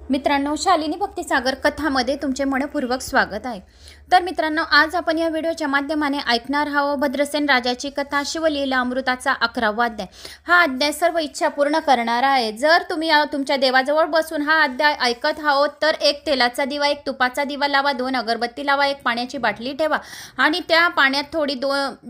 मित्रांनो, शालिनी भक्तिसागर कथामध्ये तुमचे मनपूर्वक स्वागत आहे। तर मित्रांनो, आज आपण या व्हिडिओच्या माध्यमाने ऐकणार आहोत भद्रसेन राजाची कथा शिवलीला अमृताचा 11वा अध्याय। हा अध्याय सर्व इच्छा पूर्ण करणारा आहे। जर तुम्ही तुमच्या देवाजवळ बसून हा अध्याय ऐकत आहोत तर एक तेलाचा दिवा, एक तुपाचा दिवा लावा, 2 अगरबत्ती लावा, एक पाण्याची बाटली ठेवा आणि त्या पाण्यात थोडी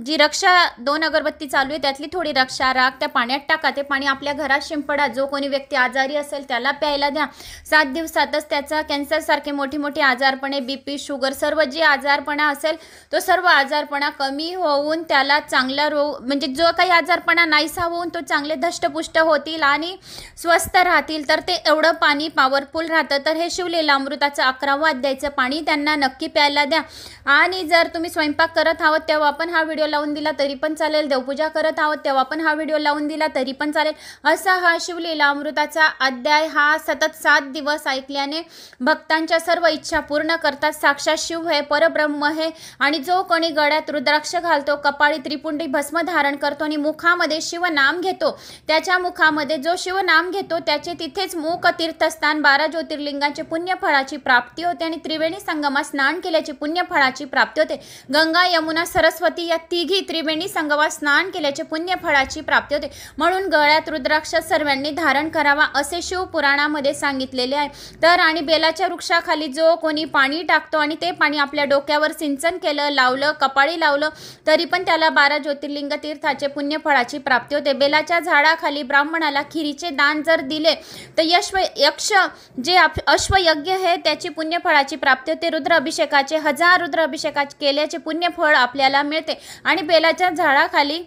जी रक्षा 2 अगरबत्ती चालू आहे त्यातली थोडी रक्षा राख त्या पाण्यात टाका। ते पाणी आपल्या घरात शिंपडा। जो कोणी व्यक्ती आजारी असेल त्याला प्यायला द्या। 7 दिवसातच त्याचा कॅन्सर सारखे मोठे आजारपणे, बीपी, शुगर, सर्व जे आजारपणा असेल तो सर्व आजारपणा कमी होऊन त्याला चांगला रोग म्हणजे जो काही आजारपणा नाहीसा होऊन तो चांगले धष्टपुष्ट होतील आणि स्वस्थ राहतील। तर ते एवढं पाणी पॉवरफुल राहतं। तर हे शिवलीला अमृताचं 11वा अध्यायचं पाणी त्यांना नक्की प्यायला द्या। आणि जर तुम्ही स्वयंपाक करत आहोत तेव्हा आपण हा व्हिडिओ लावून दिला तरी पण चालेल, देवपूजा करत आहोत तेव्हा पण हा व्हिडिओ लावून दिला तरी पण चालेल। असा हा शिवलीला अमृताचा अध्याय हा सतत 7 दिवस ऐकल्याने भक्तांच्या सर्व इच्छा पूर्ण करतात। साक्षात शिव हे परब्रह्म है आणि जो कोणी गळ्यात रुद्राक्ष घालतो, कपाळी त्रिपुंडी भस्म धारण करतो आणि मुखामध्ये शिवनाम घेतो, त्याच्या मुखामध्ये जो शिवनाम घेतो त्याचे तिथेच मुख तीर्थस्थान 12 ज्योतिर्लिंगाचे पुण्यफळाची प्राप्ती होते आणि त्रिवेणी संगमात स्नान केल्याची पुण्यफळाची प्राप्ती होते। गंगा, यमुना, सरस्वती या तिघी त्रिवेणी संगमात स्नान केल्याचे पुण्यफळाची प्राप्ती होते। म्हणून गळ्यात रुद्राक्ष सर्वांनी धारण करावा असे शिवपुराणामध्ये सांगितलेले आहे। तर आणि बेलाच्या वृक्षाखाली जो कोणी पाणी टाकतो आणि ते पाणी आपल्या डोक्यावर सिंचन केलं, लावलं, कपाळी लावलं तरी पण त्याला 12 ज्योतिर्लिंग तीर्थाचे पुण्यफळाची प्राप्ती होते। बेलाच्या झाडाखाली ब्राह्मणाला खिरीचे दान जर दिले तर यक्ष जे अश्वयज्ञ आहे त्याची पुण्यफळाची प्राप्ती होते। रुद्र अभिषेकाचे 1000 रुद्र अभिषेकाचे केल्याचे पुण्यफळ आपल्याला मिळते। आणि बेलाच्या झाडाखाली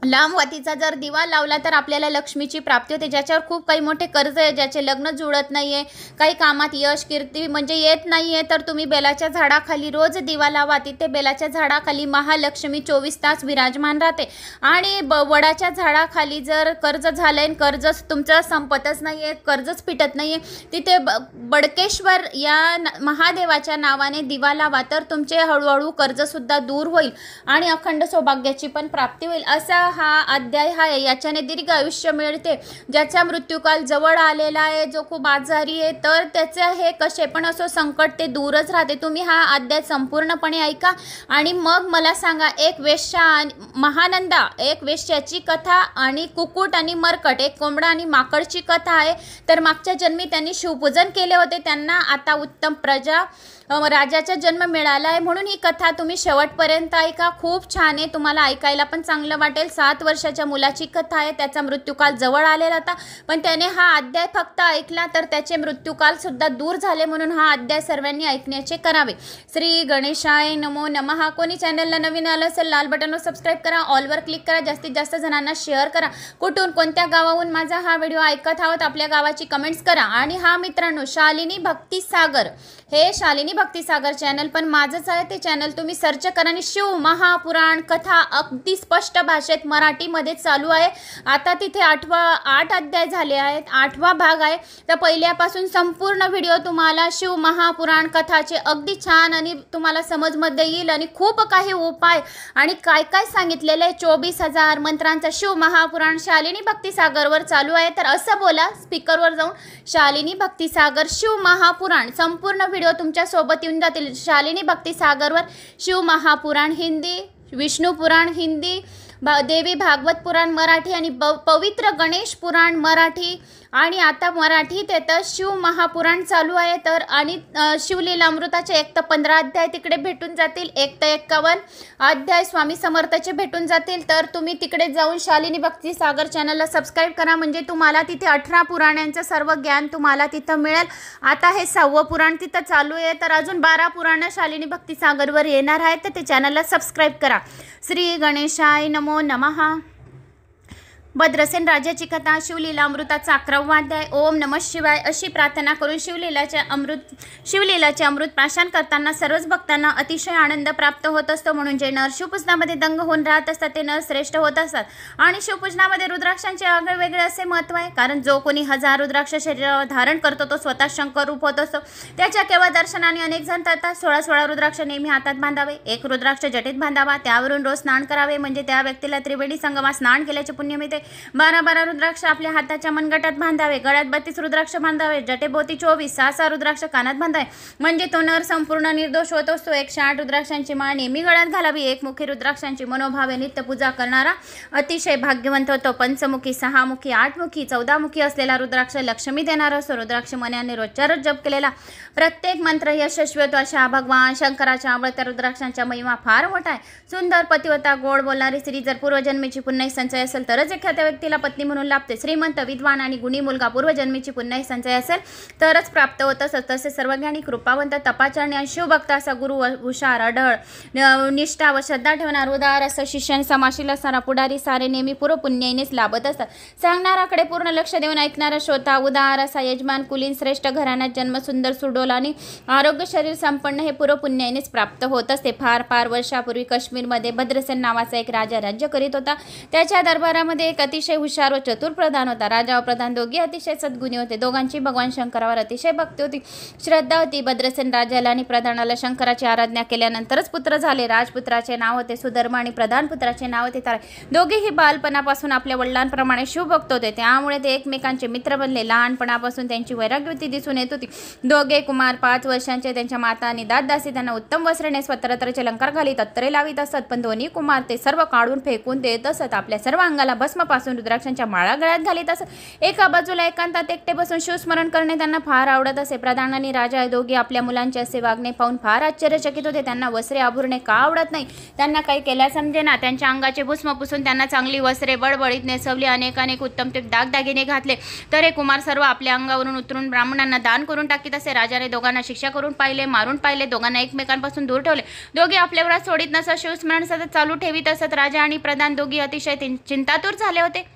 लांब वातीचा जर दिवा लावला तर आपल्याला लक्ष्मीची प्राप्ती होते। ज्याच्यावर खूप काही मोठे कर्ज आहे, ज्याचे लग्न जुळत नाहीये, काही कामात यश कीर्ती म्हणजे येत नाहीये, तर तुम्ही बेलाच्या झाडाखाली रोज दिवा लावा। तिथे बेलाच्या झाडाखाली महालक्ष्मी 24 तास विराजमान राहते। आणि वडाच्या झाडाखाली जर कर्ज झालंय, कर्ज तुमचं संपतच नाहीये, कर्जच फिटत नाहीये, तिथे बडकेश्वर या महादेवाच्या नावाने दिवा लावा तर तुमचे हळूहळू कर्ज सुद्धा दूर होईल आणि अखंड सौभाग्याची पण प्राप्ती होईल। असा हा अध्याय आहे। याच्याने दीर्घ आयुष्य मिळते। ज्याचा मृत्यूकाल जवळ आलेला आहे, जो खूप आजारी आहे, तर त्याचे हे कसे पण असो संकट ते दूरच राहते। तुम्ही हा अध्याय संपूर्णपणे ऐका आणि मग मला सांगा। एक वेश्या महानंदा, एक वेश्याची कथा आणि कुकुट आणि मरकट, एक कोंबडा आणि माकडची कथा आहे। तर मागच्या जन्मी त्यांनी शिवपूजन केले होते, त्यांना आता उत्तम प्रजा राजाचा जन्म मिळाला आहे। म्हणून ही कथा तुम्ही शेवटपर्यंत ऐका, खूप छान आहे, तुम्हाला ऐकायला पण चांगलं वाटेल। 7 वर्षाच्या मुलाची कथा आहे। त्याचा मृत्यूकाल जवळ आलेला होता, पण त्याने हा अध्याय फक्त ऐकला तर त्याचे मृत्यूकाल सुद्धा दूर झाले। म्हणून हा अध्याय सर्वांनी ऐकण्याचे करावे। श्री गणेशाय नमो नमः। कोणी चॅनलला नवीन आलं असेल लाल बटनवर सबस्क्राईब करा, ऑलवर क्लिक करा, जास्तीत जास्त जणांना शेअर करा। कुठून कोणत्या गावाहून माझा हा व्हिडिओ ऐकत आहोत आपल्या गावाची कमेंट्स करा। आणि हा मित्रांनो शालिनी भक्तिसागर, हे शालिनी भक्तिसागर चॅनल पण माझंच आहे। ते चॅनल तुम्ही सर्च करा आणि शिव महापुराण कथा अगदी स्पष्ट भाषेत मराठीमध्ये चालू आहे। आता तिथे 8 अध्याय झाले आहेत, 8वा भाग आहे। तर पहिल्यापासून संपूर्ण व्हिडिओ तुम्हाला शिव महापुराण कथाचे अगदी छान आणि तुम्हाला समजमध्ये येईल आणि खूप काही उपाय आणि काय काय सांगितलेलं आहे। 24,000 मंत्रांचा शिव महापुराण शालिनी भक्तिसागरवर चालू आहे। तर असं बोला स्पीकरवर जाऊन, शालिनी भक्तिसागर शिव महापुराण संपूर्ण व्हिडिओ तुमच्या सोबत येऊन जातील। शालिनी भक्तिसागरवर शिव महापुराण हिंदी, विष्णू पुराण हिंदी, देवी भागवत पुराण मराठी आणि पवित्र गणेश पुराण मराठी आणि आता मराठीत येतं शिव महापुराण चालू आहे। तर आणि शिवलीला अमृताचे 1 ते 15 अध्याय तिकडे भेटून जातील, 1 ते 51 अध्याय स्वामी समर्थाचे भेटून जातील। तर तुम्ही तिकडे जाऊन शालिनी भक्तिसागर चॅनलला सबस्क्राईब करा, म्हणजे तुम्हाला तिथे 18 पुराणांचं सर्व ज्ञान तुम्हाला तिथं मिळेल। आता हे 6वं पुराण तिथं चालू आहे, तर अजून 12 पुराणं शालिनी भक्तिसागरवर येणार आहेत, तर ते चॅनलला सबस्क्राईब करा। श्री गणेशाय नमो नमः। भद्रसेन राजाची कथा शिवलीला अमृताचा 11वा अध्याय। ओम नमः शिवाय अशी प्रार्थना करून शिवलीलाचे अमृत प्राशन करताना सर्वच भक्तांना अतिशय आनंद प्राप्त होत असतो। म्हणून जे नर शिवपूजनामध्ये दंग होऊन राहत असतात ते नर श्रेष्ठ होत असतात। आणि शिवपूजनामध्ये रुद्राक्षांचे वेगळे असे महत्त्व आहे, कारण जो कोणी 1000 रुद्राक्ष शरीरावर धारण करतो तो स्वतः शंकर रूप होत असतो। त्याच्या केवळ दर्शनाने अनेक जण तरतात। 16 रुद्राक्ष नेहमी हातात बांधावे, 1 रुद्राक्ष जटेत बांधावा, त्यावरून रोज स्नान करावे, म्हणजे त्या व्यक्तीला त्रिवेणी संगमात स्नान केल्याचे पुण्य मिळते। 12 रुद्राक्ष आपल्या हाताच्या मनगटात बांधावे, गळ्यात 32 रुद्राक्ष बांधावे, जटेभोवती 24 6 रुद्राक्ष कानात बांधावे, म्हणजे तो नर संपूर्ण निर्दोष होत असतो. 108 रुद्राक्षांची माळ नेहमी गळ्यात घालावी. एकमुखी रुद्राक्षांची मनोभावे नित्य पूजा करणारा अतिशय भाग्यवंत होतो. पंचमुखी, 6मुखी, 8मुखी, 14मुखी असलेला रुद्राक्ष लक्ष्मी देणारा असतो. रुद्राक्ष मनाने रोजच्या रोज जप केलेला प्रत्येक मंत्र यशस्वी होतो. अशा भगवान शंकराच्या आवडत्या रुद्राक्षांचा महिमा फार मोठा आहे. सुंदर, पतिव्रता, गोड बोलणारी स्त्री जर पूर्वजन्मीची पुण्याई संचय असेल तरच एखाद्या व्यक्तीला पत्नी म्हणून लाभते. श्रीमंत, विद्वान आणि गुणी मुलगा पूर्वजन्मीची पुण्याई संचय असेल तरच प्राप्त होत असत. तसे सर्वज्ञानी, कृपावंत, तपाचरणी आणि शिवभक्त असा गुरु, हुशार, अढळ, निष्ठा व श्रद्धा ठेवणार, उदार असं शिष्य, समाशील असणारा पुढारी सारे नेहमी पूर्व पुण्याईनेच लाभत असतात. सांगणाराकडे पूर्ण लक्ष देऊन ऐकणारा श्रोता, उदार असा यजमान, कुलीन, श्रेष्ठ घराण्यात जन्म, सुंदर, सुडोल आणि आरोग्य शरीर संपन्न हे पूर्व पुण्याईनेच प्राप्त होत असते. फार वर्षापूर्वी काश्मीरमध्ये भद्रसेन नावाचा एक राजा राज्य करीत होता. त्याच्या दरबारामध्ये एक अतिशय हुशार व चतुर प्रधान होता. राजा व प्रधान दोघे अतिशय सद्गुणी होते. दोघांची भगवान शंकरावर अतिशय भक्ती होती, श्रद्धा होती. भद्रसेन राजाला आणि प्रधानाला शंकराची आराधना केल्यानंतरच पुत्र झाले. राजपुत्राचे नाव होते सुधर्मा आणि प्रधान पुत्राचे नाव होते तारा. दोघेही बालपणापासून आपल्या वडिलांप्रमाणे शिवभक्त होते, त्यामुळे ते एकमेकांचे मित्र बनले. लहानपणापासून त्यांची वैराग्यवृत्ती दिसून येत होती. दोघे कुमार 5 वर्षांचे. त्यांच्या माता आणि दासी त्यांना उत्तम वस्त्रे स्वतंत्रचे अलंकार घालीत अत्तरे लावित असत, पण दोन्ही कुमार ते सर्व काढून फेकून देत असत. आपल्या सर्व अंगाला भस्मापासून रुद्राक्षांच्या माळा गळ्यात घालीत असत. एका बाजूला एकांतात एकटे बसून शिवस्मरण करणे त्यांना फार आवडत असे. प्रधान आणि राजा दोघे आपल्या मुलांचे असे वागणे पाहून फार आश्चर्यचकित होते. त्यांना वस्त्रे आभूरणे का आवडत नाही, त्यांना काही केल्या समजेना. त्यांच्या अंगाचे भस्म पुसून त्यांना चांगली वस्त्रे बळबळीत नेसवली, अनेक उत्तम दागदागिने घातले, तर हे कुमार सर्व आपल्या अंगावरून उतरून ब्राह्मणांना दान करून टाकीत असे. राजाने दोघांना शिक्षा करून पाहिले, मारून पाहिले, दोघांना एकमेकांपासून दूर ठेवले. दोघे आपल्या व्रत सोडित नसत, शिवस्मरण सतत चालू ठेवीत असत. राजा आणि प्रधान दोघी अतिशय चिंतातूर झाले होते.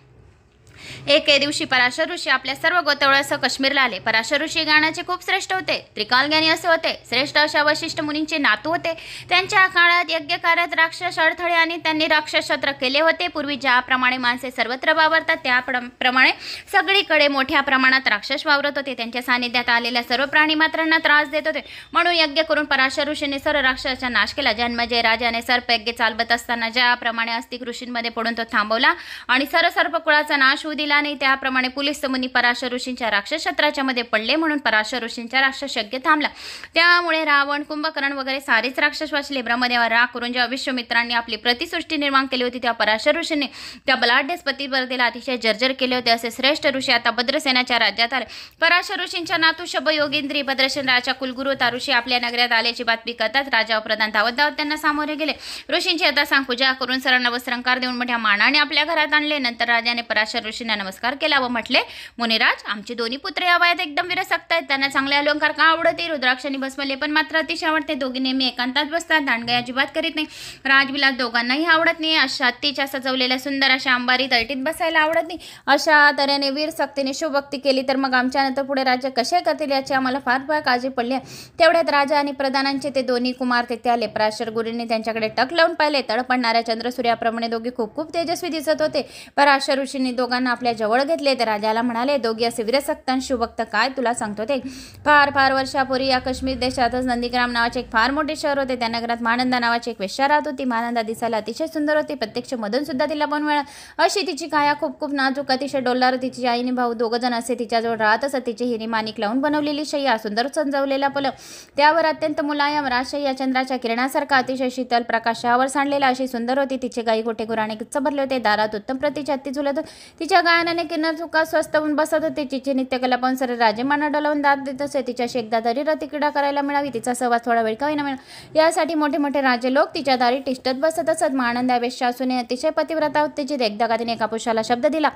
एके दिवशी पराशर ऋषी आपल्या सर्व गोत्रवळासह काश्मीरला आले. पराशर ऋषी गाण्याचे खूप श्रेष्ठ होते, त्रिकालज्ञानी असे होते. श्रेष्ठ अशा वशिष्ठ मुनींचे नातू होते. त्यांच्या काळात यज्ञ कार्यात राक्षस अडथळे आणि त्यांनी राक्षस शस्त्र केले होते. पूर्वी ज्याप्रमाणे माणसे सर्वत्र वावरतात त्याप्रमाणे सगळीकडे मोठ्या प्रमाणात राक्षस वावरत होते. त्यांच्या सानिध्यात आलेल्या सर्व प्राणी मात्रांना त्रास देत होते. म्हणून यज्ञ करून पराशर ऋषीने सर्व राक्षसाचा नाश केला. जन्मजय राजाने सर्पयज्ञ चालवत असताना ज्याप्रमाणे अस्तिक ऋषींमध्ये पडून तो थांबवला आणि सर्प कुळाचा नाश दिला नाही, त्याप्रमाणे पुलिस मुनी पराशर ऋषींच्या राक्षस क्षेत्राच्या मध्ये पडले. म्हणून पराशर ऋषींच्या राक्षस यज्ञ थांबला. त्यामुळे रावण, कुंभकर्ण वगैरे सारेच राक्षस वाचले. ब्रह्मदेवा राग करून जेव्हा विश्वामित्रांनी आपली प्रतिसृष्टी निर्माण केली होती, तेव्हा पराशर ऋषींनी त्या बलाढ्य पतिव्रतेला अतिशय जर्जर केले होते. असे श्रेष्ठ ऋषी आता भद्रसेनाच्या राज्यात आले. पराशर ऋषींच्या नातू शब योगेंद्री भद्रसेन राजा कुलगुरू ऋषी आपल्या नगरात आल्याची बातमी करतात. राजा व प्रधान धावत त्यांना सामोरे गेले. ऋषींची आता सांग पूजा करून सर्वांना वस्त्रंकार देऊन मोठ्या मानाने आपल्या घरात आणले. नंतर राजाने पराशर ऋषींना नमस्कार केला व म्हटले, मुनिराज, आमचे दोन्ही पुत्र या वयात एकदम विरसक्त आहेत. त्यांना चांगले अलंकार का आवडते? रुद्राक्ष आणि भस्मले पण मात्र अतिशय आवडते. दोघे नेहमी एकांतात बसतात, दांडगाई अजिबात करीत नाही. राजविलास दोघांनाही आवडत नाही. अशा हत्तीच्या सजवलेल्या सुंदर अशा अंबारी तळटीत बसायला आवडत नाही. अशा तऱ्हेने वीर सक्तीने शिवभक्ती केली तर मग आमच्यानंतर पुढे राज्य कसे करतील याची आम्हाला फार काळजी पडली. तेवढ्यात राजा आणि प्रधानांचे ते दोन्ही कुमार तेथे आले. पराशर गुरूंनी त्यांच्याकडे टक लावून पाहिले. तळपडणाऱ्या चंद्रसूर्याप्रमाणे दोघे खूप तेजस्वी दिसत होते. पराशर ऋषींनी दोघांना आपल्या जवळ घेतले. तर राजाला म्हणाले, दोघे असे वीरसक्त शिवभक्त काय तुला सांगतो ते. फार वर्षापूर्वी या काश्मीर देशातच नंदीग्राम नावाचे एक फार मोठे शहर होते. त्या नगरात महानंदा नावाची एक वेश्या राहत होती. महानंदा दिसायला अतिशय सुंदर होती. प्रत्यक्ष मधून सुद्धा तिला पण मिळाला. अशी तिची काया खूप नाजूक, अतिशय डोलदार. तिची आई आणि भाऊ दोघ जण असे तिच्याजवळ राहत असत. तिची हिरी माणिक लावून बनवलेली शय्या, सुंदर सजवलेला पलंग, त्यावर अत्यंत मुलायम राजशय्या चंद्राच्या किरणासारखा अतिशय शीतल प्रकाशावर सांडलेला अशी सुंदर होती. तिचे गाई गोटे गुराणे गच्च भरले होते. दारात उत्तम प्रतीची हत्ती झुलत तिच्या गायनाने किन्नर चुका स्वस्त होऊन बसत होते. तिची नित्यकला पाहून सर राजेमाना डोलावून दाद देत असे. तिच्याशी एकदा तरी रतिक्रीडा करायला मिळावी, तिचा सहवास थोडा वेळ का होईना मिळावा यासाठी मोठे राजे लोक तिच्या दारी टिष्टत बसत असत. महानंदा वेश्या असूनही अतिशय पतिव्रता होती. तिची एकदा तिने एका पुरुषाला शब्द दिला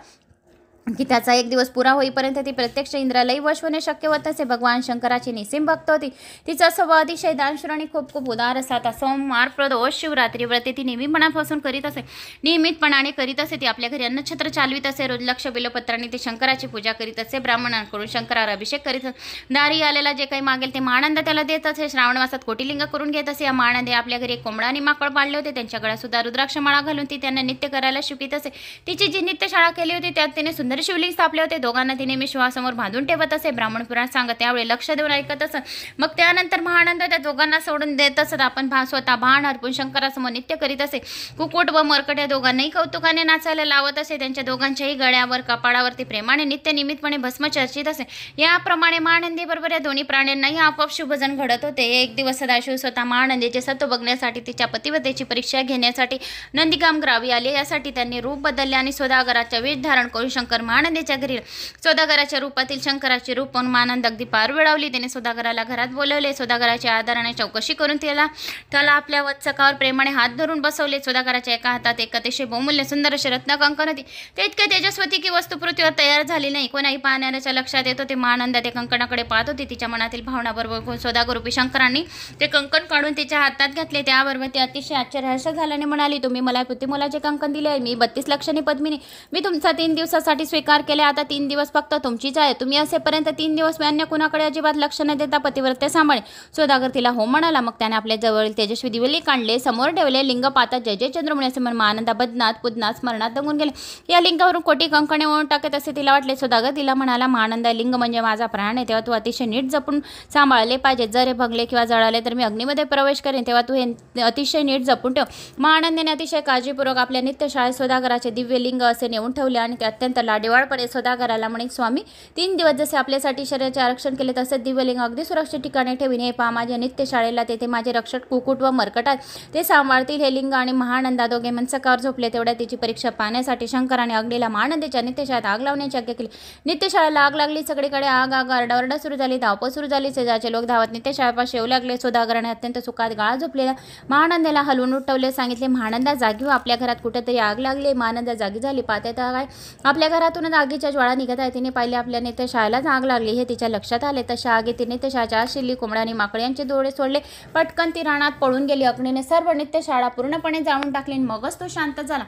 की त्याचा एक दिवस पुरा होईपर्यंत ती प्रत्यक्ष इंद्रालाही वश होणे शक्य होत असे. भगवान शंकराची निसीम भक्त होती. तिचा स्वभाव अतिशय दानशूर आणि खूप उदार असा. सोमवार, प्रदोष, शिवरात्री व्रते ती नियमितपणापासून करीत असे. नियमितपणाने करीत असे. ती आपल्या घरी अन्नछत्र चालवीत असे. रोज लक्ष बिलोपत्रांनी ती शंकराची पूजा करीत असे. ब्राह्मणांकडून शंकरावर अभिषेक करीत असे. दारी आलेला जे काही मागेल ते महानंद त्याला देत असे. श्रावण मासात कोटीलिंग करून घेत असे. या महानंदे आपल्या घरी एक कोंबडा आणि माकड पाळले होते. त्यांच्या गळ्यात सुद्धा रुद्राक्ष माळा घालून ती त्यांना नित्य करायला शिकवीत असे. तिची जी नित्य शाळा केली होती त्यात तिने सुंदर घरी शिवलिंग स्थापले होते. दोघांना ती नेहमी शिवासमोर बांधून ठेवत असे. ब्राह्मण पुराण सांगत त्यावेळी लक्ष देऊन ऐकत असत. मग त्यानंतर महानंद त्या दोघांना सोडून देत असत. आपण स्वतः बाण हरपून शंकरासमोर नित्य करीत असे. कुकुट व मरकट या दोघांनाही कौतुकाने नाचायला लावत असे. त्यांच्या दोघांच्याही गळ्यावर कपाळावरती प्रेमाने नित्य निमित्तपणे भस्म चर्चित असे. याप्रमाणे महानंदी बरोबर या दोन्ही प्राण्यांनाही आपोआप शुभजन घडत होते. एक दिवस सदाशिव स्वतः महानंदीचे सत्व बघण्यासाठी तिच्या पतिव्रतेची परीक्षा घेण्यासाठी नंदीगाम गावी आले. यासाठी त्यांनी रूप बदलले आणि सौदागराचा वेश धारण करून शंकर महानंदीच्या घरी सौदागराच्या रूपातील शंकराचे रूप पाहून महानंद अगदी पार वेळावली. त्याने सौदागराला घरात बोलवले. सौदागराच्या आदराने चौकशी करून त्याला आपल्या वत्सकावर प्रेमाने हात धरून बसवले. सौदागराच्या एका हातात एक अतिशय बहुमूल्य सुंदर असे रत्न कंकण होती. ते इतके तेजस्वती की वस्तू पृथ्वीवर तयार झाली नाही. कोणाही पाहणाऱ्याच्या लक्षात येतो ते महानंद ते कंकणाकडे पाहत होती. तिच्या मनातील भावना बरोबर सौदागरूपी शंकरांनी ते कंकण काढून तिच्या हातात घातले. त्याबरोबर ती अतिशय आश्चर्यहर्षक झाल्याने म्हणाली, तुम्ही मला पुतिमोलाचे कंकण दिले आहे. मी 32 लक्षांनी पद्मिनी. मी तुमचा 3 दिवसासाठी स्वीकार केला. आता 3 दिवस फक्त तुमचीच आहे. तुम्ही असेपर्यंत 3 दिवस मी अन्य कुणाकडे अजिबात लक्ष न देता पतिव्रते सांभाळे. सौदागर तिला हो म्हणाला. मग त्याने आपल्या जवळील तेजस्वी दिवेलिंग काढले. समोर ठेवले. लिंग पातात जय जय चंद्रमणी असे म्हणून महानंदा बदनात पुदनात स्मरणात दंगून गेले. या लिंगावरून कोटी कंकणे ओळून टाकत असे तिला वाटले. सौदागर तिला म्हणाला, महानंदा लिंग म्हणजे माझा प्राण आहे. तेव्हा तू अतिशय नीट जपून सांभाळले पाहिजे. जर हे भगले किंवा जळाले तर मी अग्नीमध्ये प्रवेश करेन. तेव्हा तू हे अतिशय नीट जपून ठेव. महानंदाने अतिशय काळजीपूर्वक आपल्या नित्यशाळेत सौदागराचे दिव्य लिंग असे नेऊन ठेवले आणि ते अत्यंत लाडेवाळपणे सौदागराला म्हणे, स्वामी 3 दिवस जसे आपल्यासाठी शरीराचे आरक्षण केले तसेच दिव्यलिंग अगदी सुरक्षित ठिकाणी ठेवीन. हे पहा माझ्या नित्यशाळेला तेथे माझे रक्षक कुकुट व मरकट आहेत. ते सांभाळतील. हे लिंग आणि महानंदा दोघे मनसकावर झोपले. तेवढ्या तिची परीक्षा पाहण्यासाठी शंकराने अग्नीला महानंदेच्या नित्यशाळेत आग लावण्याची आज्ञा केली. नित्यशाळेला आग लागली. सगळीकडे आग आग आरडाओरडा सुरू झाली. धावपळ सुरू झाली. शेजारचे लोक धावत नित्यशाळेपास येऊ लागले. सौदागराने अत्यंत सुखात गाळा झोपलेला महानंदाला हलवून उठवले. सांगितले, महानंदा जागी हो. आपल्या घरात कुठेतरी आग लागली. महानंदा जागी झाली. पाहते तर काय आपल्या घरातूनच आगीच्या ज्वाळा निघत आहे. तिने पाहिले आपल्या नित्यशाळेलाच आग लागली. हे तिच्या लक्षात आले. तशा आगीत तिने नित्यशाळेच्या शिल्ली कोंबड्याने माकड यांचे डोळे सोडले. पटकन ती रानात पळून गेली. अग्नीने सर्व नित्यशाळा पूर्णपणे जाळून टाकली. मगच तो शांत झाला.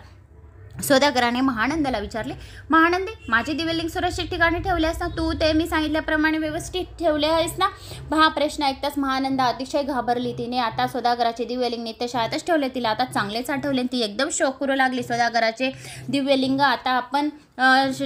सौदागराने महानंदाला विचारले, महानंदे माझे दिव्यलिंग सुरक्षित ठिकाणी ठेवले आहेस ना? तू ते मी सांगितल्याप्रमाणे व्यवस्थित ठेवले आहेस ना? हा प्रश्न ऐकताच महानंदा अतिशय घाबरली. तिने आता सौदागराचे दिव्यलिंग नित्यशाळेतच ठेवले. तिला आता चांगलेच आठवले. ती एकदम शोक करू लागली. सौदागराचे दिव्यलिंग आता आपण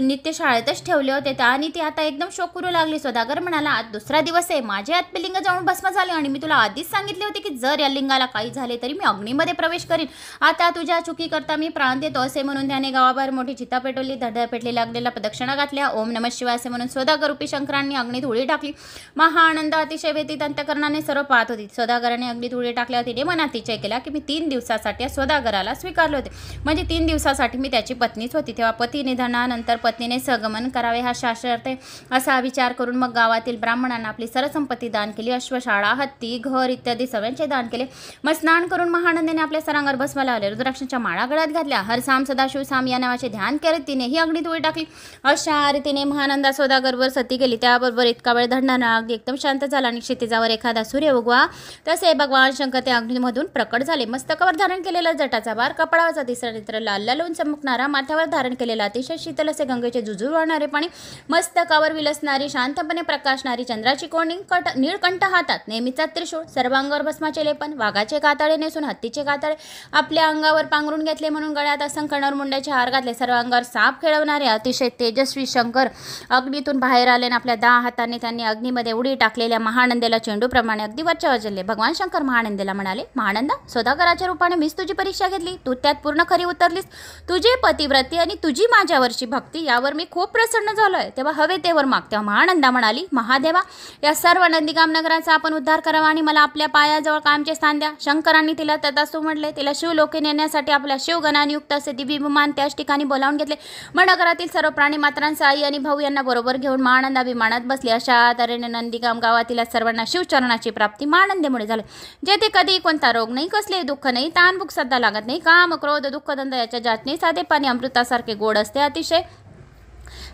नित्यशाळेतच ठेवले होते आणि ती आता एकदम शोक करू लागली. सौदागर म्हणाला, आज दुसरा दिवस आहे. माझे आत्मलिंग जाऊन भस्म झाले आणि मी तुला आधीच सांगितले होते की जर या लिंगाला काही झाले तरी मी अग्नीमध्ये प्रवेश करीन. आता तुझ्या चुकीकरता मी प्राण देतो असे म्हणून त्याने गावाबाहेर मोठी चिता पेटवली. धडधड पेटलेल्या अग्नीला प्रदक्षिणा घातल्या. ओम नमः शिवाय असे म्हणून सौदागरूपी शंकरांनी अग्नीत उडी टाकली. महाआनंद अतिशय व्यतीत अंतकरणाने सर्व पाहत होती. सौदागराने अग्नीत उडी टाकल्यावर तिने मनात निश्चय केला की मी 3 दिवसासाठी सौदागराला स्वीकारले होते. म्हणजे 3 दिवसासाठी मी त्याची पत्नीच होती. तेव्हा पती निधनानंतर पत्नीने सगमन करावे हा शास्त्रार्थ असा विचार करून मग गावातील ब्राह्मणांना आपली सरसंपत्ती दान केली. अश्वशाळा, हत्ती, घर इत्यादी सर्वांचे दान केले. मग स्नान करून महानंदाने आपल्या सरांगावर भस्म लावले. रुद्राक्षांच्या माळा गळ्यात घातल्या. हरसाम सदाशिव साम या नावाचे ध्यान करत तिने ही अग्नीत उडी टाकली. अशा रीतीने महानंदा सौदागरवर सती केली. त्याबरोबर इतका वेळ धडणारा अगदी एकदम शांत झाला आणि क्षितिजावर एखादा सूर्य उगवा तसे भगवान शंकर त्या अग्नीमधून प्रकट झाले. मस्तकावर धारण केलेला जटाचा भार, कपाळावरचा तिसरा नेत्र लाल लालून चमकणारा, माथ्यावर धारण केलेला अतिशय शीतल असे गंगेचे जुजूर वाहणारे पाणी, मस्तकावर विलसणारी शांतपणे प्रकाशणारी चंद्राची कोणी, नीळकंठ हातात नेहमीचा त्रिशूळ, सर्वांगावर भस्माचे लेपन, वाघाचे कातडे नेसून हत्तीचे कातडे आपल्या अंगावर पांघरून घेतले म्हणून गळ्यात असंख्य नरमुंड्याचे हार घातले. सर्वांगावर साप खेळवणारे अतिशय तेजस्वी शंकर अग्नीतून बाहेर आले आणि आपल्या 10 हातांनी त्यांनी अग्नीमध्ये उडी टाकलेल्या महानंदेला चेंडूप्रमाणे अगदी वरच्या वाजले. भगवान शंकर महानंदेला म्हणाले, महानंदा सौदागराच्या रूपाने मीच तुझी परीक्षा घेतली. तू त्यात पूर्ण खरी उतरलीस. तुझी पतिव्रती आणि तुझी माझ्यावरची भक्ती यावर मी खूप प्रसन्न झालोय. तेव्हा हवे तेवर माग. तेव्हा महानंदा म्हणाली, महादेवा या सर्व नंदीगाम नगराचा आपण उद्धार करावा आणि मला आपल्या पायाजवळ कायमचे स्थान द्या. शंकरांनी तिला तथास्तु म्हटले. तिला शिवलोके नेण्यासाठी आपल्या शिवगणाने युक्त असे दिव्य विमान त्याच ठिकाणी बोलावून घेतले. मग नगरातील सर्व प्राणी मात्रांचा आई आणि भाऊ यांना बरोबर घेऊन महानंदा विमानात बसली. अशा तऱ्हेने नंदीगाम गावातील सर्वांना शिवचरणाची प्राप्ती महानंदेमुळे झाली. जेथे कधी कोणता रोग नाही, कसले दुःख नाही, ताण भूक सध्या लागत नाही. काम, क्रोध, दुःख, धंदा याच्या जात साधे पाणी अमृतासारखे गोड असते. अतिशय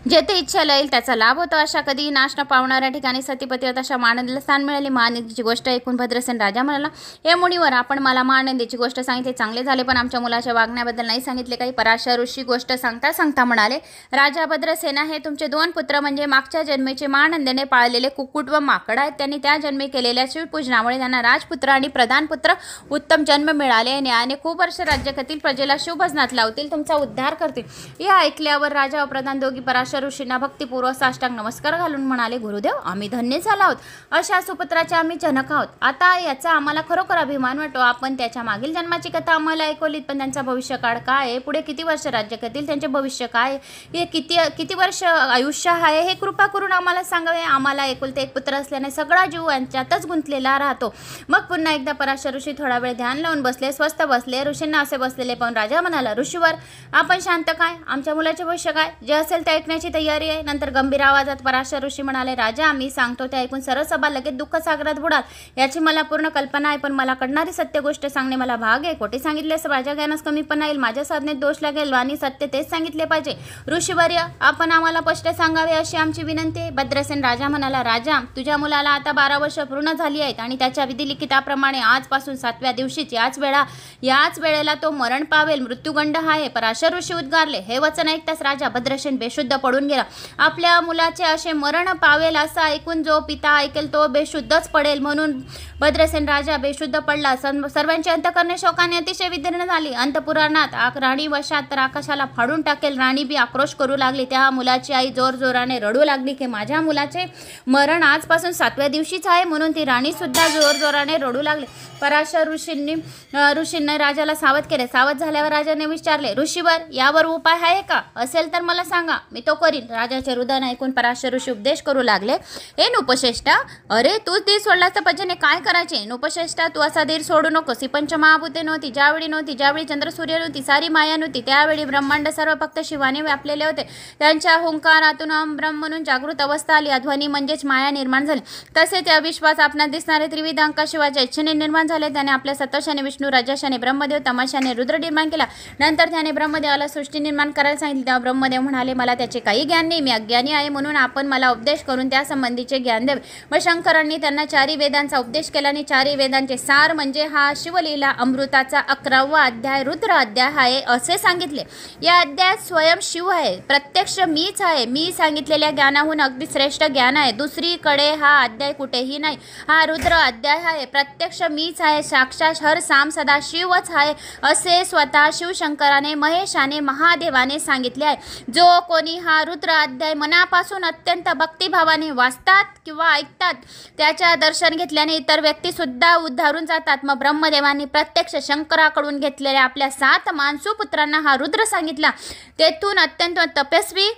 जेथे इच्छा येईल त्याचा लाभ होतो. अशा कधी नाश न पावणाऱ्या ठिकाणी सतीपतीवर अशा महानंदीला स्थान मिळाले. महानंदीची गोष्ट ऐकून भद्रसेन राजा म्हणाला, हे मुनीवर आपण मला महानंदीची गोष्ट सांगितली चांगले झाले, पण आमच्या मुलाच्या वागण्याबद्दल नाही सांगितले काही. पराशर ऋषी गोष्ट सांगता सांगता म्हणाले, राजा भद्रसेना हे तुमचे 2 पुत्र म्हणजे मागच्या जन्मेचे महानंदीने पाळलेले कुक्कुट व माकड आहेत. त्यांनी त्या जन्मी केलेल्या शिवपूजनामुळे त्यांना राजपुत्र आणि प्रधानपुत्र उत्तम जन्म मिळाले आणि खूप वर्ष राज्य करतील, प्रजेला शिवभजनात लावतील, तुमचा उद्धार करतील. हे ऐकल्यावर राजा व प्रधान दोघी पराशर पराशर ऋषींना भक्तिपूर्वक साष्टांग नमस्कार घालून म्हणाले, गुरुदेव आम्ही धन्य झालो आहोत, अशा सुपुत्राचे आम्ही जनक आहोत. आता याचा आम्हाला खरोखर अभिमान वाटतो. आपण त्याच्या मागील जन्माची कथा आम्हाला ऐकवलीत, पण त्यांचा भविष्यकाळ काय आहे, पुढे किती वर्ष राज्य करतील, त्यांचे भविष्य काय, हे किती वर्ष आयुष्य आहे हे कृपा करून आम्हाला सांगावे. आम्हाला एकुलते एक पुत्र असल्याने सगळा जीव यांच्यातच गुंतलेला राहतो. मग पुन्हा एकदा पराशर ऋषी थोडा वेळ ध्यान लावून बसले, स्वस्थ बसले. ऋषींना असे बसलेले पाहून राजा म्हणाला, ऋषीवर आपण शांत काय, आमच्या मुलाचे भविष्य काय, जे असेल ते ऐकण्याची तयारी आहे. नंतर गंभीर आवाजात पराशर ऋषी म्हणाले, राजा मी सांगतो ते ऐकून सरळ सभा लगेच दुःख सागरात बुडाल याची मला पूर्ण कल्पना आहे, पण मला कळणारी सत्य गोष्ट सांगणे मला भाग आहे. खोटे सांगितले माझ्या ज्ञानास कमीपणा येईल, माझ्या साधनेत दोष लागेल आणि सत्य तेच सांगितले पाहिजे. ऋषीवर्य आपण आम्हाला स्पष्ट सांगावे अशी आमची विनंती आहे. भद्रसेन राजा म्हणाला, राजा तुझ्या मुलाला आता 12 वर्ष पूर्ण झाली आहेत आणि त्याच्या विधिलिखिताप्रमाणे आजपासून 7व्या दिवशीच याच वेळेला तो मरण पावेल, मृत्यूगंड आहे. पराशर ऋषी उद्गारले. हे वचन ऐकताच राजा भद्रसेन बेशुद्ध पडून गेला. आपल्या मुलाचे असे मरण पावेल असं ऐकून जो पिता ऐकेल तो बेशुद्धच पडेल, म्हणून भद्रसेन राजा बेशुद्ध पडला. सर्वांची अंतकरणे शोकाने अतिशय विदीर्ण झाली. अंतपुराणात राणी वशात तर आकाशाला फाडून टाकेल. राणी बी आक्रोश करू लागली. त्या मुलाची आई जोरजोराने रडू लागली की माझ्या मुलाचे मरण आजपासून 7व्या दिवशीच आहे, म्हणून ती राणी सुद्धा जोरजोराने रडू लागली. पराशर ऋषींनी राजाला सावध केले. सावध झाल्यावर राजाने विचारले, ऋषीवर यावर उपाय आहे का, असेल तर मला सांगा, मी तो करीन. राजाचे रुदन ऐकून पराशर ऋषी उपदेश करू लागले, हे नृपश्रेष्ठा, अरे तू धीर सोडलास तर पजने काय करायचे. नृपश्रेष्ठा तू असा धीर सोडू नकोस. ही पंचमहाभूते नव्हती ज्यावेळी चंद्र सूर्य नव्हती, सारी माया नव्हती, त्यावेळी ब्रह्मांड सर्व फक्त शिवाने व्यापलेले होते. त्यांच्या हुंकारातून ब्रह्म म्हणून जागृत अवस्था आली. ध्वनी म्हणजेच माया निर्माण झाली. तसेच अविश्वास आपणास दिसणारे त्रिविध अंक शिवाच्या इच्छेने निर्माण झाले. त्याने आपल्या सत्ताशाने विष्णू, राजाशाने ब्रह्मदेव, तमाशाने रुद्र निर्माण केला. नंतर त्याने ब्रह्मदेवाला सृष्टी निर्माण करायला सांगितले. तेव्हा ब्रह्मदेव म्हणाले, मला त्याचे काही ज्ञान नाही, मी अज्ञानी आहे, म्हणून आपण मला उपदेश करून त्या संबंधीचे ज्ञान द्यावे. मग शंकरांनी त्यांना 4 वेदांचा उपदेश केला आणि 4 वेदांचे सार म्हणजे हा शिवलीला अमृताचा 11वा अध्याय रुद्र अध्याय आहे असे सांगितले. या अध्यायात स्वयं शिव आहे, प्रत्यक्ष मीच आहे. मी सांगितलेल्या ज्ञानाहून अगदी श्रेष्ठ ज्ञान आहे. दुसरीकडे हा अध्याय कुठेही नाही. हा रुद्र अध्याय आहे, प्रत्यक्ष मीच आहे, साक्षात हर साम सदा शिवच आहे असे स्वतः शिवशंकराने, महेशाने, महादेवाने सांगितले आहे. जो कोणी हा रुद्र अध्याय मनापासून अत्यंत भक्तिभावाने वाचतात किंवा ऐकतात त्याच्या दर्शन घेतल्याने इतर व्यक्ती सुद्धा उद्धारून जातात. मग ब्रह्मदेवांनी प्रत्यक्ष शंकराकडून घेतलेल्या आपल्या 7 मानसुपुत्रांना हा रुद्र सांगितला. तेथून अत्यंत तपस्वी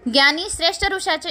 ज्ञानी श्रेष्ठ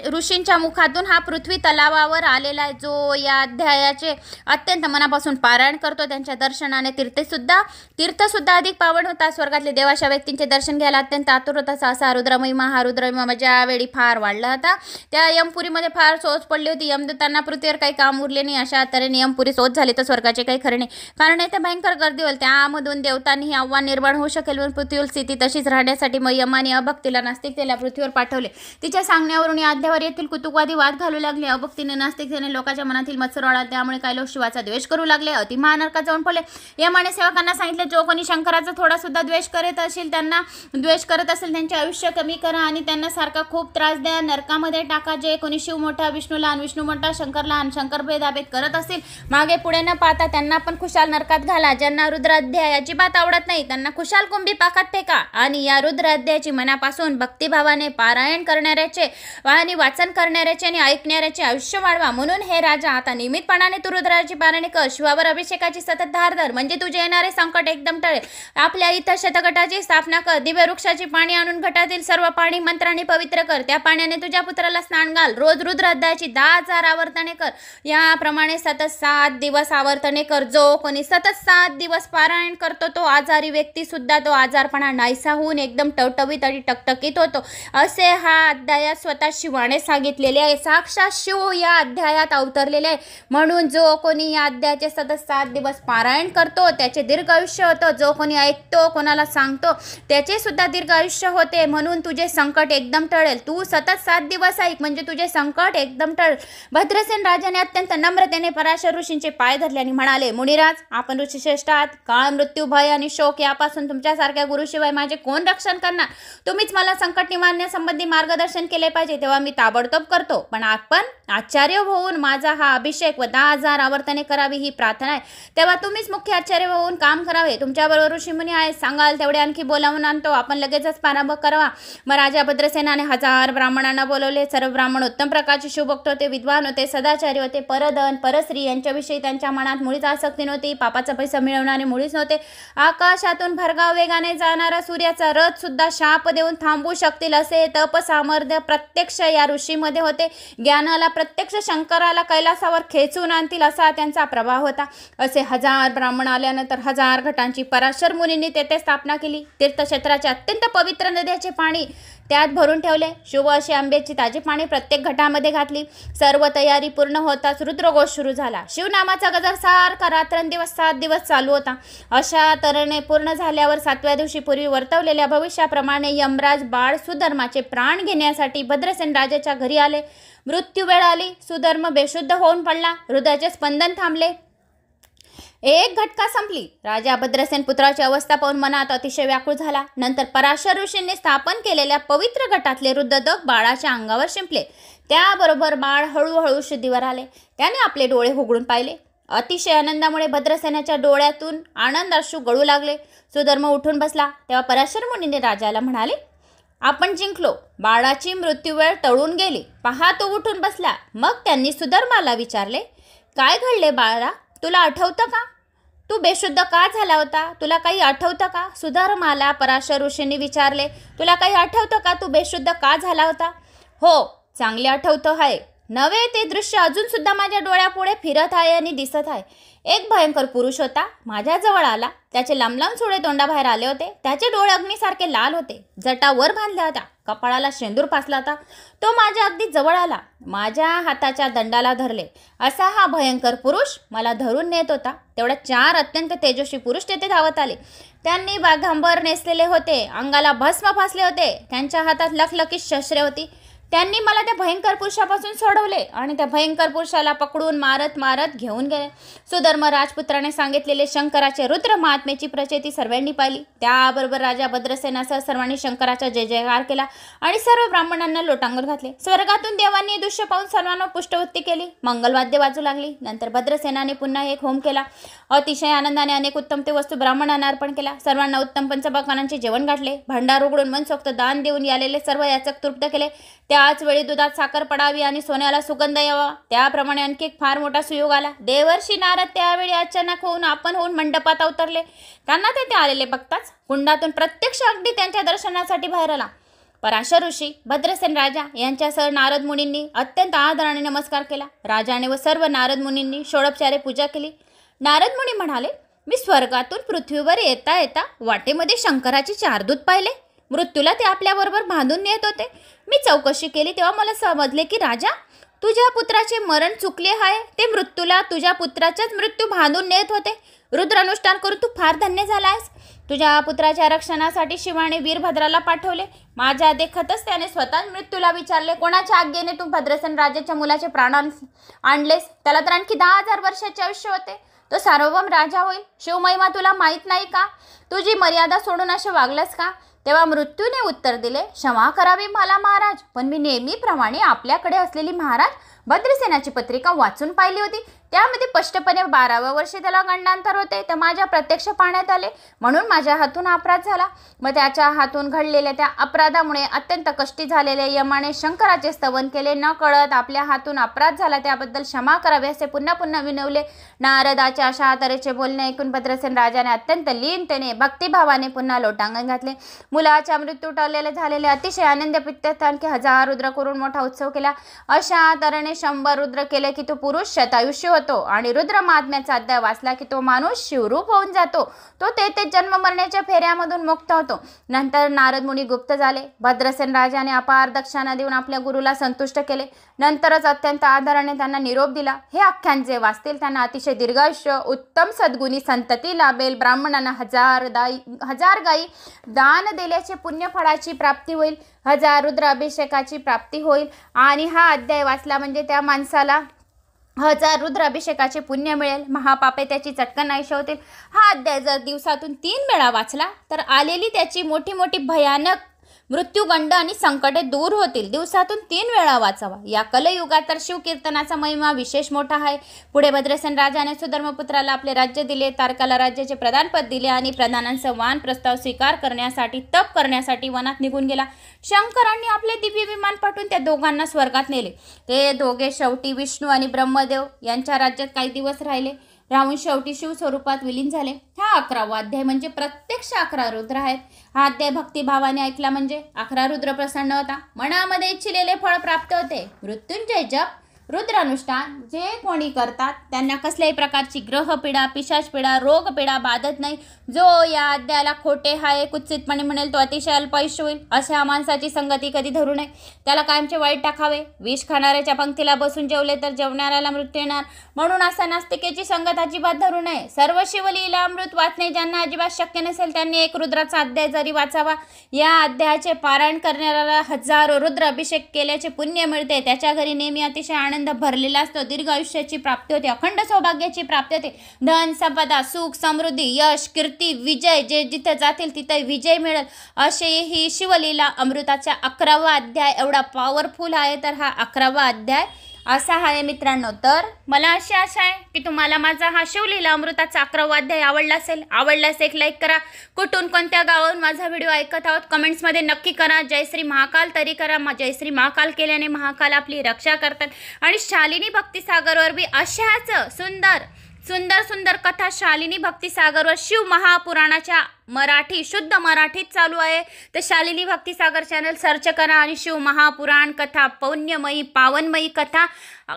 ऋषींच्या मुखातून हा पृथ्वी तलावावर आलेला आहे. जो या अध्यायाचे अत्यंत मनापासून पारायण करतो त्यांच्या दर्शनाने तीर्थसुद्धा अधिक पावन होतात. स्वर्गातले देवाशा व्यक्तींचे दर्शन घ्यायला अत्यंत आतुर होता. असा रुद्रमहिमा हा रुद्रमहिमा ज्यावेळी फार वाढला होता त्या यमपुरीमध्ये फार सोच पडली होती. यमदूतांना पृथ्वीवर काही काम उरले नाही. अशा तऱ्हेने यमपुरी सोच झाली तर स्वर्गाचे काही खरे नाही, कारण इथे भयंकर गर्दी होईल. त्यामधून देवतांनीही आव्हान निर्माण होऊ शकेल, पण पृथ्वीवर स्थिती तशीच राहण्यासाठी मग यमाने अभक्तीला नास्तिकतेला पृथ्वीवर पाठवले. तिच्या सांगण्यावरून या अध्यायावर येथील कुतुकवादी वाद घालू लागले. अभक्तीने नास्तिकतेने लोकांच्या मनातील मत्सर वाढला. त्यामुळे काही लोक शिवाचा द्वेष करू लागले, अति महानरकात जाऊन पडले. यमाने सेवकांना सांगितले, जो कोणी शंकराचा थोडा सुद्धा द्वेष करत असेल त्यांचे आयुष्य कमी करा आणि त्यांना सारखा खूप त्रास द्या, नरकामध्ये टाका. जे कोणी शिव मोठा, विष्णू लहान, विष्णू मोठा, शंकर लहान, शंकर भेदाभेद करत असतील, मागे पुढे न पाहता त्यांना पण खुशाल नरकात घाला. ज्यांना रुद्र अध्याय अजिबात आवडत नाही त्यांना खुशाल कुंभी पाकात फेका. आणि या रुद्र अध्यायाची मनापासून भक्तिभावाने पारायण करणाऱ्याचे आणि वाचन करणाऱ्याचे आणि ऐकणाऱ्याचे आयुष्य वाढवा. म्हणून हे राजा आता नियमितपणाने तू रुद्राची पारायण कर. शिवावर अभिषेकाची सतत धार धर, म्हणजे तुझे येणारे संकट एकदम टळेल. आपल्या इथं शतगटाची स्थापना कर. दिव्य वृक्षाची पाणी आणून घटातील सर्व पाणी मंत्राने पवित्र कर. त्या पाण्याने तुझ्या पुत्राला स्नान घाल. रोज रुद्र अध्यायाची 10,000 आवर्तने कर. याप्रमाणे सतत 7 दिवस आवर्तने कर. जो कोणी सतत 7 दिवस पारायण करतो तो आजारी व्यक्ती सुद्धा तो आजारपणा नाहीसा होऊन एकदम टवटवीत आणि टकटकीत होतो असे हा अध्यायात स्वतः शिवाने सांगितलेले आहे. साक्षात शिव या अध्यायात अवतरलेले आहे. म्हणून जो कोणी या अध्यायाचे सतत 7 दिवस पारायण करतो त्याचे दीर्घ आयुष्य होतं. जो कोणी ऐकतो, कोणाला सांगतो त्याचे सुद्धा दीर्घ आयुष्य होते. म्हणून तुझे संकट एकदम टळेल. तू सतत 7 दिवस ऐक, म्हणजे तुझे संकट एकदम टळेल. भद्रसेन राजाने अत्यंत नम्रतेने पराशर ऋषींचे पाय धरले आणि म्हणाले, मुनिराज आपण ऋषीश्रेष्ठ आहात. काळ, मृत्यू, भय आणि शोक यापासून तुमच्यासारख्या गुरुशिवाय माझे कोण रक्षण करणार. तुम्हीच मला संकट निवारण्यासंबंधी मार्ग मार्गदर्शन केले पाहिजे तेव्हा मी ताबडतोब करतो, पण आपण आचार्य होऊन माझा हा अभिषेक व 10,000 आवर्तने करावी ही प्रार्थना आहे. तेव्हा तुम्हीच मुख्य आचार्य होऊन काम करावे. तुमच्याबरोबर ऋषीमुनी आहेत, सांगाल तेवढे आणखी बोलावून आणतो. आपण लगेचच प्रारंभ करावा. मग राजा भद्रसेनाने 1000 ब्राह्मणांना बोलवले. सर्व ब्राह्मण उत्तम प्रकारचे शिवभक्त होते, विद्वान होते, सदाचारी होते. परधन परस्त्री यांच्याविषयी त्यांच्या मनात मुळीच आसक्ती नव्हती. पापाचा पैसा मिळवणारे मुळीच नव्हते. आकाशातून भरधाव वेगाने जाणारा सूर्याचा रथ सुद्धा शाप देऊन थांबवू शकतील असे तप सामर्थ्य प्रत्यक्ष या ऋषीमध्ये होते. ज्ञानाला प्रत्यक्ष शंकराला कैलासावर खेचून आणतील असा त्यांचा प्रभाव होता. असे 1000 ब्राह्मण आल्यानंतर 1000 घटांची पराशर मुनींनी तेथे स्थापना केली. तीर्थक्षेत्राचे अत्यंत पवित्र नद्याचे पाणी त्यात भरून ठेवले. शुभ अशी आंब्याची ताजी पाणी प्रत्येक घटामध्ये घातली. सर्व तयारी पूर्ण होताच रुद्रघोष सुरू झाला. शिवनामाचा गजर सारखा रात्रंदिवस 7 दिवस चालू होता. अशा तऱ्हेने पूर्ण झाल्यावर 7व्या दिवशी पूर्वी वर्तवलेल्या भविष्याप्रमाणे यमराज बाळ सुधर्माचे प्राण घेण्यासाठी भद्रसेन राजाच्या घरी आले. मृत्यू वेळ आली. सुधर्म बेशुद्ध होऊन पडला. हृदयाचे स्पंदन थांबले. एक घटका संपली. राजा भद्रसेन पुत्राची अवस्था पाहून मनात अतिशय व्याकुळ झाला. नंतर पराशर ऋषींनी स्थापन केलेल्या पवित्र घटातले रुद्रदक बाळाच्या अंगावर शिंपले. त्याबरोबर बाळ हळूहळू शुद्धीवर आले. त्याने आपले डोळे उघडून पाहिले. अतिशय आनंदामुळे भद्रसेनाच्या डोळ्यातून आनंद अश्रू गळू लागले. सुधर्म उठून बसला. तेव्हा पराशर मुनीने राजाला म्हणाले, आपण जिंकलो. बाळाची मृत्यूवेळ टळून गेली. पहा तो उठून बसला. मग त्यांनी सुधर्माला विचारले, काय घडले बाळा, तुला आठवतं का? तू बेशुद्ध का झाला होता? तुला काही आठवतं का? सुधर्माला पराशर ऋषींनी विचारले, तुला काही आठवतं का? तू बेशुद्ध का झाला होता? हो, चांगले आठवतं आहे. नवे ते दृश्य अजून सुद्धा माझ्या डोळ्यापुढे फिरत आहे आणि दिसत आहे. एक भयंकर पुरुष होता. माझ्या जवळ आला. त्याचे लांब लांब सुळे तोंडाबाहेर आले होते. त्याचे डोळे अग्नीसारखे लाल होते. जटा वर बांधल्या होत्या. कपाळाला शेंदूर फासला होता. तो माझ्या अगदी जवळ आला. माझ्या हाताच्या दंडाला धरले. असा हा भयंकर पुरुष मला धरून नेत होता. तेवढ्या 4 अत्यंत तेजस्वी पुरुष तेथे धावत आले. त्यांनी बाघांबर नेसलेले होते. अंगाला भस्म फासले होते. त्यांच्या हातात लखलखीत शस्त्रे होती. त्यांनी मला त्या भयंकर पुरुषापासून सोडवले आणि त्या भयंकर पुरुषाला पकडून मारत मारत घेऊन गेले. सुधर्म राजपुत्राने सांगितलेले शंकराचे रुद्र महात्म्याची प्रचिती सर्वांनी पाहिली. त्याबरोबर राजा भद्रसेनासह सर्वांनी शंकराचा जय जयकार केला आणि सर्व ब्राह्मणांना लोटांगण घातले. स्वर्गातून देवांनी दृश्य पाहून सर्वांना पुष्टवृत्ती केली. मंगलवाद्य वाजू लागली. नंतर भद्रसेनाने पुन्हा एक होम केला. अतिशय आनंदाने अनेक उत्तम ते वस्तू ब्राह्मणांना अर्पण केला. सर्वांना उत्तम पंचपक्वान्नांचे जेवण घातले. भांडार उघडून मनसोक्त दान देऊन आलेले सर्व याचक तृप्त केले. त्याच वेळी दुधात साखर पडावी आणि सोन्याला सुगंध यावा, त्याप्रमाणे आणखी एक फार मोठा सुयोग आला. देवर्षी नारद त्यावेळी अचानक होऊन मंडपात अवतरले. त्यांना तेथे आलेले बघताच कुंडातून प्रत्यक्ष अगदी त्यांच्या दर्शनासाठी बाहेर आला. पराशर ऋषी, भद्रसेन राजा यांच्यासह नारद मुनींनी अत्यंत आदराने नमस्कार केला. राजाने व सर्व नारद मुनींनी षोडोपचारे पूजा केली. नारद मुनी म्हणाले, मी स्वर्गातून पृथ्वीवर येता येता वाटेमध्ये शंकराचे 4 दूत पाहिले. मृत्यूला ते आपल्याबरोबर बांधून नेत होते. मी चौकशी केली तेव्हा मला समजले की राजा, तुझ्या पुत्राचे मरण चुकले आहे. ते मृत्यूला तुझ्या पुत्राचाच मृत्यू बांधून नेत होते. रुद्रानुष्ठान करून तू फार धन्य झालायस. तुझ्या पुत्राच्या रक्षणासाठी शिवाने वीरभद्राला पाठवले. माझ्या देखतच त्याने स्वतः मृत्यूला विचारले, कोणाच्या आज्ञेने तू भद्रसेन राजाच्या मुलाचे प्राण आणलेस? त्याला तर आणखी 10,000 वर्षाचे आयुष्य होते. तो सार्वभौम राजा होईल. शिवमहिमा तुला माहीत नाही का? तुझी मर्यादा सोडून असे वागलंस का? तेव्हा मृत्यूने उत्तर दिले, क्षमा करावी मला महाराज, पण मी नेहमीप्रमाणे आपल्याकडे असलेली महाराज भद्रसेनाची पत्रिका वाचून पाहिली होती. त्यामध्ये स्पष्टपणे 12व्या वर्षी त्याला गंडांतर होते. ते माझ्या प्रत्यक्ष पाहण्यात आले, म्हणून माझ्या हातून अपराध झाला. मग त्याच्या हातून घडलेल्या त्या अपराधामुळे अत्यंत कष्टी झालेल्या यमाने शंकराचे स्तवन केले. न कळत आपल्या हातून अपराध झाला त्याबद्दल क्षमा करावे असे पुन्हा पुन्हा विनवले. नारदाचे अशा तऱ्हेचे बोलणे ऐकून भद्रसेन राजाने अत्यंत लीनतेने भक्तिभावाने पुन्हा लोटांगण घातले. मुलाच्या मृत्यू टळलेले झालेले अतिशय आनंद पित्त आणखी 1000 रुद्र करून मोठा उत्सव केला. अशा तऱ्हेने 100 रुद्र केले की तो पुरुष शतायुष्य होतो आणि रुद्र महात्म्याचा अध्याय वाचला की तो माणूस शिवरूप होऊन जातो. तो तेथे जन्म मरण्याच्या फेऱ्यामधून मुक्त होतो. नंतर नारद मुनी गुप्त झाले. भद्रसेन राजाने अपार दक्षिणा देऊन आपल्या गुरुला संतुष्ट केले. नंतरच अत्यंत आदराने त्यांना निरोप दिला. हे आख्यान जे वाचतील त्यांना अतिशय दीर्घायुष्य, उत्तम सद्गुणी संतती लाभेल. ब्राह्मणांना 1000 गायी दान दिल्याचे पुण्यफळाची प्राप्ती होईल. 1000 रुद्र अभिषेकाची प्राप्ती होईल. आणि हा अध्याय वाचला म्हणजे त्या माणसाला 1000 रुद्र अभिषेकाचे पुण्य मिळेल. महापापे त्याची चटकन नाहीशी होतील. हा अध्याय जर दिवसातून 3 वेळा वाचला तर आलेली त्याची मोठी मोठी भयानक मृत्यूगंड आणि संकटे दूर होतील. दिवसातून 3 वेळा वाचावा. या कलयुगात तर शिवकीर्तनाचा महिमा विशेष मोठा आहे. पुढे भद्रसेन राजाने सुधर्मपुत्राला आपले राज्य दिले. तारकाला राज्याचे प्रधानपद दिले आणि प्रधानांचा वानप्रस्ताव स्वीकार करण्यासाठी तप करण्यासाठी वनात निघून गेला. शंकरांनी आपले दिव्य विमान पाठवून त्या दोघांना स्वर्गात नेले. ते दोघे शेवटी विष्णू आणि ब्रह्मदेव यांच्या राज्यात काही दिवस राहून शेवटी शिव स्वरूपात विलीन झाले. हा 11वा अध्याय म्हणजे प्रत्यक्ष 11 रुद्र आहेत. हा अध्याय भक्तिभावाने ऐकला म्हणजे 11 रुद्र प्रसन्न होता. मनामध्ये इच्छिलेले फळ प्राप्त होते. मृत्युंजय जप रुद्रानुष्ठान जे कोणी करतात त्यांना कसल्याही प्रकारची ग्रहपीडा, पिशाचपीडा, रोगपीडा बाधत नाही. जो या अध्यायाला खोटे हाय कुत्सितपणे म्हणेल तो अतिशय अल्पायुष्य होईल. अशा माणसाची संगती कधी धरू नये. त्याला कायमचे वाईट टाकावे. विष खाणाऱ्याच्या पंक्तीला बसून जेवले तर जेवणाऱ्याला मृत्यू येणार. म्हणून असा नास्तिकेची संगत अजिबात धरू नये. सर्व शिवलीला अमृत वाचणे ज्यांना अजिबात शक्य नसेल त्यांनी एक रुद्राचा अध्याय जरी वाचावा. या अध्यायाचे पारायण करणाऱ्याला 1000 रुद्र अभिषेक केल्याचे पुण्य मिळते. त्याच्या घरी नेहमी अतिशय आनंद भरलेला असतो. दीर्घ आयुष्याची प्राप्ती होते. अखंड सौभाग्याची प्राप्ती होते. धन, संपदा, सुख, समृद्धी, यश, कीर्ती, विजय जे जिथे जातील तिथे विजय मिळेल. असे ही शिवलीला अमृताचा 11वा अध्याय एवढा पॉवरफुल आहे. तर हा 11वा अध्याय असा आहे मित्रांनो. तर मला अशी आशा आहे की तुम्हाला माझा हा शिवलीला अमृताचा 11वा अध्याय आवडला असेल. आवडल्यास एक लाईक करा. कुठून कोणत्या गावावरून माझा व्हिडिओ ऐकत आहोत कमेंट्समध्ये नक्की करा. जय श्री महाकाल तरी करा. जय श्री महाकाल केल्याने महाकाल आपली रक्षा करतात. आणि शालिनी भक्तिसागरवर बी अशाच सुंदर कथा शालिनी भक्तिसागरवर शिव महापुराणाच्या मराठी शुद्ध मराठीत चालू आहे. तर शालिनी भक्तिसागर चॅनल सर्च करा आणि शिव महापुराण कथा पुण्यमयी पावनमयी कथा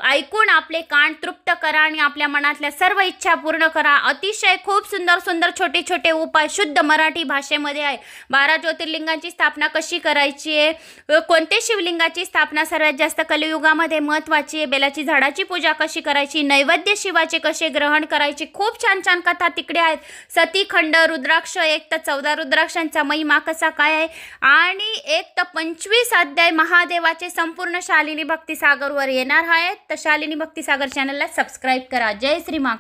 ऐकून आपले कान तृप्त करा आणि आपल्या मनातल्या सर्व इच्छा पूर्ण करा. अतिशय खूप सुंदर छोटे छोटे उपाय शुद्ध मराठी भाषेमध्ये आहे. 12 ज्योतिर्लिंगांची स्थापना कशी करायची आहे, कोणते शिवलिंगाची स्थापना सर्वात जास्त कलियुगामध्ये महत्त्वाची आहे, बेलाची झाडाची पूजा कशी करायची, नैवेद्य शिवाचे कसे ग्रहण करायचे, खूप छान कथा तिकडे आहेत. सतीखंड, रुद्राक्ष 1 तर 14 रुद्राक्षांचा महिमा कसा काय आहे आणि 1 तर 25 अध्याय महादेवाचे संपूर्ण शालिनी भक्तिसागरवर येणार आहेत. तर शालिनी भक्तिसागर चॅनलला सबस्क्राईब करा. जय श्री महाकाल.